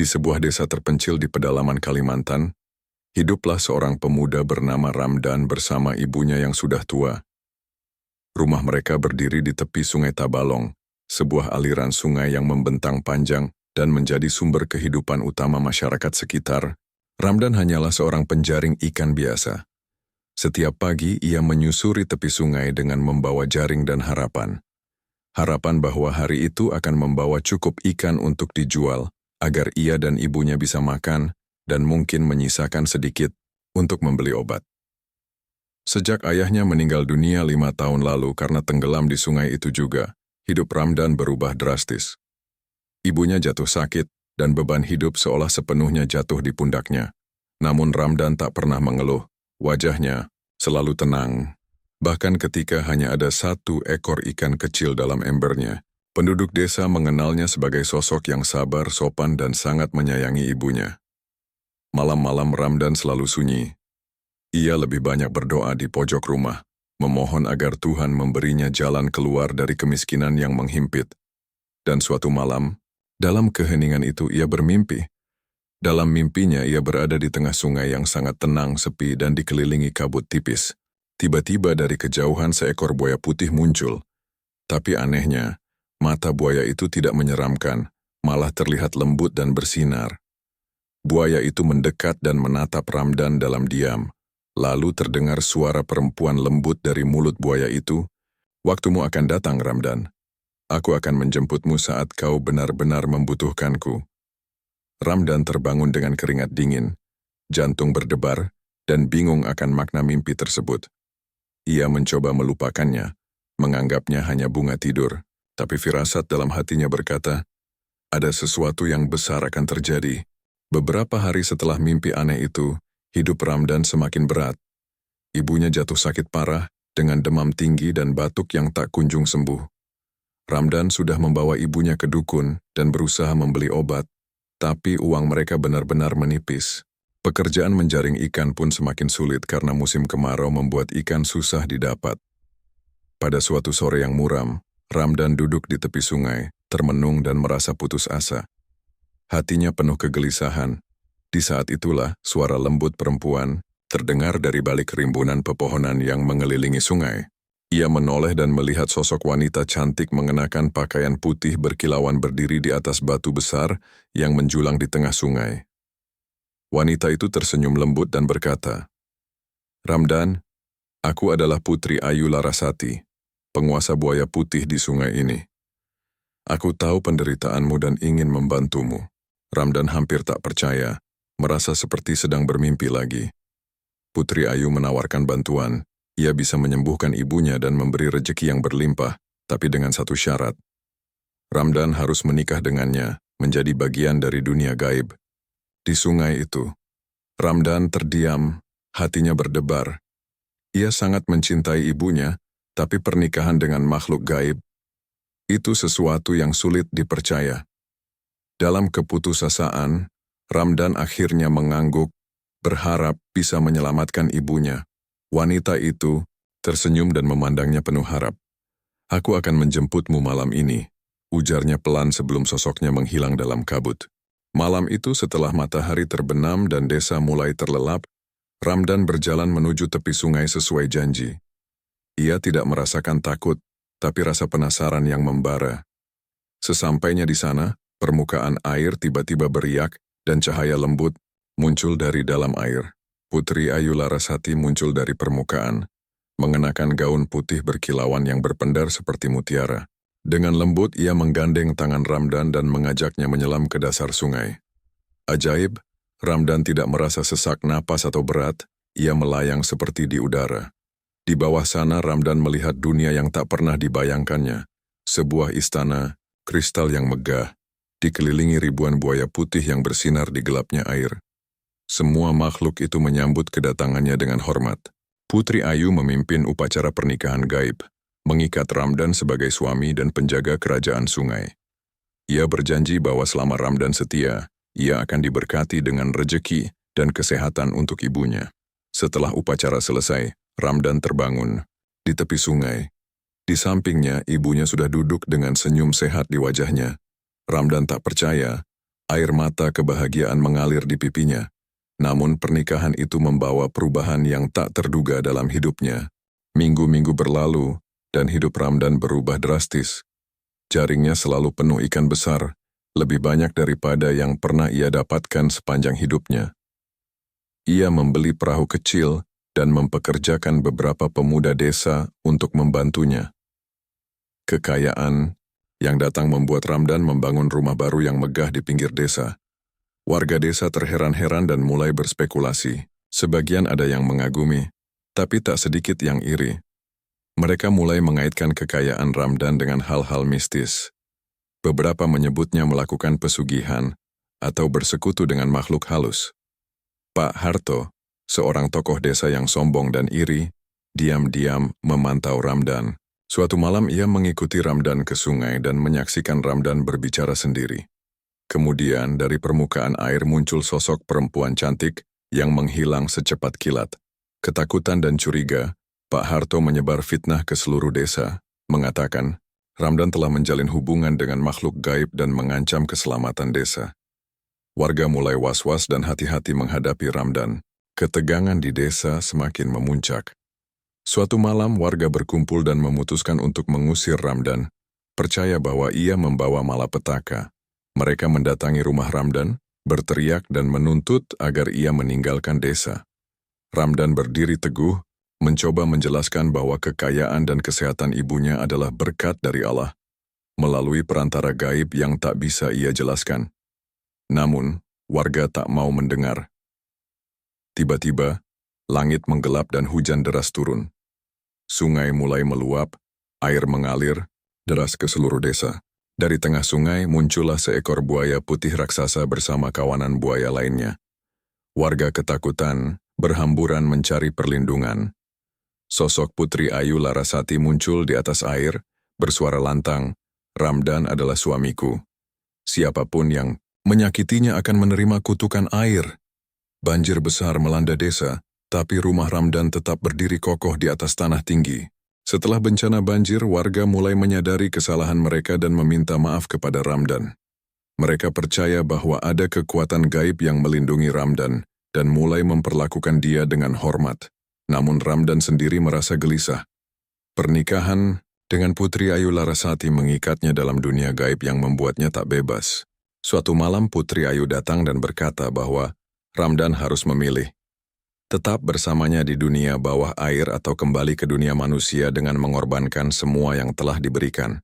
Di sebuah desa terpencil di pedalaman Kalimantan, hiduplah seorang pemuda bernama Ramdan bersama ibunya yang sudah tua. Rumah mereka berdiri di tepi Sungai Tabalong, sebuah aliran sungai yang membentang panjang dan menjadi sumber kehidupan utama masyarakat sekitar. Ramdan hanyalah seorang penjaring ikan biasa. Setiap pagi ia menyusuri tepi sungai dengan membawa jaring dan harapan. Harapan bahwa hari itu akan membawa cukup ikan untuk dijual, agar ia dan ibunya bisa makan dan mungkin menyisakan sedikit untuk membeli obat. Sejak ayahnya meninggal dunia 5 tahun lalu karena tenggelam di sungai itu juga, hidup Ramdan berubah drastis. Ibunya jatuh sakit dan beban hidup seolah sepenuhnya jatuh di pundaknya. Namun Ramdan tak pernah mengeluh, wajahnya selalu tenang. Bahkan ketika hanya ada 1 ekor ikan kecil dalam embernya, penduduk desa mengenalnya sebagai sosok yang sabar, sopan, dan sangat menyayangi ibunya. Malam-malam Ramdan selalu sunyi. Ia lebih banyak berdoa di pojok rumah, memohon agar Tuhan memberinya jalan keluar dari kemiskinan yang menghimpit. Dan suatu malam, dalam keheningan itu ia bermimpi. Dalam mimpinya ia berada di tengah sungai yang sangat tenang, sepi, dan dikelilingi kabut tipis. Tiba-tiba dari kejauhan seekor buaya putih muncul. Tapi anehnya, mata buaya itu tidak menyeramkan, malah terlihat lembut dan bersinar. Buaya itu mendekat dan menatap Ramdan dalam diam. Lalu terdengar suara perempuan lembut dari mulut buaya itu. "Waktumu akan datang, Ramdan. Aku akan menjemputmu saat kau benar-benar membutuhkanku." Ramdan terbangun dengan keringat dingin, jantung berdebar, dan bingung akan makna mimpi tersebut. Ia mencoba melupakannya, menganggapnya hanya bunga tidur. Tapi firasat dalam hatinya berkata, ada sesuatu yang besar akan terjadi. Beberapa hari setelah mimpi aneh itu, hidup Ramdan semakin berat. Ibunya jatuh sakit parah dengan demam tinggi dan batuk yang tak kunjung sembuh. Ramdan sudah membawa ibunya ke dukun dan berusaha membeli obat, tapi uang mereka benar-benar menipis. Pekerjaan menjaring ikan pun semakin sulit karena musim kemarau membuat ikan susah didapat. Pada suatu sore yang muram, Ramdan duduk di tepi sungai, termenung dan merasa putus asa. Hatinya penuh kegelisahan. Di saat itulah, suara lembut perempuan terdengar dari balik rimbunan pepohonan yang mengelilingi sungai. Ia menoleh dan melihat sosok wanita cantik mengenakan pakaian putih berkilauan berdiri di atas batu besar yang menjulang di tengah sungai. Wanita itu tersenyum lembut dan berkata, "Ramdan, aku adalah Putri Ayu Larasati, penguasa buaya putih di sungai ini. Aku tahu penderitaanmu dan ingin membantumu." Ramdan hampir tak percaya, merasa seperti sedang bermimpi lagi. Putri Ayu menawarkan bantuan. Ia bisa menyembuhkan ibunya dan memberi rejeki yang berlimpah, tapi dengan satu syarat. Ramdan harus menikah dengannya, menjadi bagian dari dunia gaib. Di sungai itu, Ramdan terdiam, hatinya berdebar. Ia sangat mencintai ibunya, tapi pernikahan dengan makhluk gaib, itu sesuatu yang sulit dipercaya. Dalam keputusasaan, Ramdan akhirnya mengangguk, berharap bisa menyelamatkan ibunya. Wanita itu tersenyum dan memandangnya penuh harap. "Aku akan menjemputmu malam ini," ujarnya pelan sebelum sosoknya menghilang dalam kabut. Malam itu setelah matahari terbenam dan desa mulai terlelap, Ramdan berjalan menuju tepi sungai sesuai janji. Ia tidak merasakan takut, tapi rasa penasaran yang membara. Sesampainya di sana, permukaan air tiba-tiba beriak dan cahaya lembut muncul dari dalam air. Putri Ayu Larasati muncul dari permukaan, mengenakan gaun putih berkilauan yang berpendar seperti mutiara. Dengan lembut ia menggandeng tangan Ramdan dan mengajaknya menyelam ke dasar sungai. Ajaib, Ramdan tidak merasa sesak napas atau berat, ia melayang seperti di udara. Di bawah sana Ramdan melihat dunia yang tak pernah dibayangkannya. Sebuah istana, kristal yang megah, dikelilingi ribuan buaya putih yang bersinar di gelapnya air. Semua makhluk itu menyambut kedatangannya dengan hormat. Putri Ayu memimpin upacara pernikahan gaib, mengikat Ramdan sebagai suami dan penjaga kerajaan sungai. Ia berjanji bahwa selama Ramdan setia, ia akan diberkati dengan rejeki dan kesehatan untuk ibunya. Setelah upacara selesai, Ramdan terbangun di tepi sungai. Di sampingnya, ibunya sudah duduk dengan senyum sehat di wajahnya. Ramdan tak percaya, Air mata kebahagiaan mengalir di pipinya. Namun pernikahan itu membawa perubahan yang tak terduga dalam hidupnya. Minggu-minggu berlalu, dan hidup Ramdan berubah drastis. Jaringnya selalu penuh ikan besar, lebih banyak daripada yang pernah ia dapatkan sepanjang hidupnya. Ia membeli perahu kecil dan mempekerjakan beberapa pemuda desa untuk membantunya. Kekayaan yang datang membuat Ramdan membangun rumah baru yang megah di pinggir desa. Warga desa terheran-heran dan mulai berspekulasi. Sebagian ada yang mengagumi, tapi tak sedikit yang iri. Mereka mulai mengaitkan kekayaan Ramdan dengan hal-hal mistis. Beberapa menyebutnya melakukan pesugihan atau bersekutu dengan makhluk halus. Pak Harto, seorang tokoh desa yang sombong dan iri, diam-diam memantau Ramdan. Suatu malam ia mengikuti Ramdan ke sungai dan menyaksikan Ramdan berbicara sendiri. Kemudian dari permukaan air muncul sosok perempuan cantik yang menghilang secepat kilat. Ketakutan dan curiga, Pak Harto menyebar fitnah ke seluruh desa, mengatakan Ramdan telah menjalin hubungan dengan makhluk gaib dan mengancam keselamatan desa. Warga mulai was-was dan hati-hati menghadapi Ramdan. Ketegangan di desa semakin memuncak. Suatu malam warga berkumpul dan memutuskan untuk mengusir Ramdan, percaya bahwa ia membawa malapetaka. Mereka mendatangi rumah Ramdan, berteriak dan menuntut agar ia meninggalkan desa. Ramdan berdiri teguh, mencoba menjelaskan bahwa kekayaan dan kesehatan ibunya adalah berkat dari Allah, melalui perantara gaib yang tak bisa ia jelaskan. Namun, warga tak mau mendengar. Tiba-tiba, langit menggelap dan hujan deras turun. Sungai mulai meluap, air mengalir, deras ke seluruh desa. Dari tengah sungai muncullah seekor buaya putih raksasa bersama kawanan buaya lainnya. Warga ketakutan, berhamburan mencari perlindungan. Sosok Putri Ayu Larasati muncul di atas air, bersuara lantang, Ramdan adalah suamiku. Siapapun yang menyakitinya akan menerima kutukan air. Banjir besar melanda desa, tapi rumah Ramdan tetap berdiri kokoh di atas tanah tinggi. Setelah bencana banjir, warga mulai menyadari kesalahan mereka dan meminta maaf kepada Ramdan. Mereka percaya bahwa ada kekuatan gaib yang melindungi Ramdan dan mulai memperlakukan dia dengan hormat. Namun Ramdan sendiri merasa gelisah. Pernikahan dengan Putri Ayu Larasati mengikatnya dalam dunia gaib yang membuatnya tak bebas. Suatu malam Putri Ayu datang dan berkata bahwa Ramdan harus memilih. Tetap bersamanya di dunia bawah air atau kembali ke dunia manusia dengan mengorbankan semua yang telah diberikan.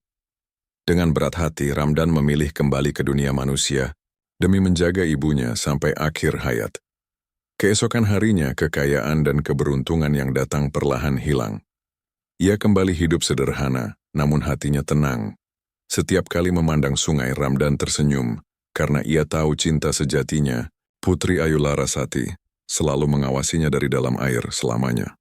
Dengan berat hati, Ramdan memilih kembali ke dunia manusia demi menjaga ibunya sampai akhir hayat. Keesokan harinya, kekayaan dan keberuntungan yang datang perlahan hilang. Ia kembali hidup sederhana, namun hatinya tenang. Setiap kali memandang sungai, Ramdan tersenyum, karena ia tahu cinta sejatinya, Putri Ayu Larasati, selalu mengawasinya dari dalam air selamanya.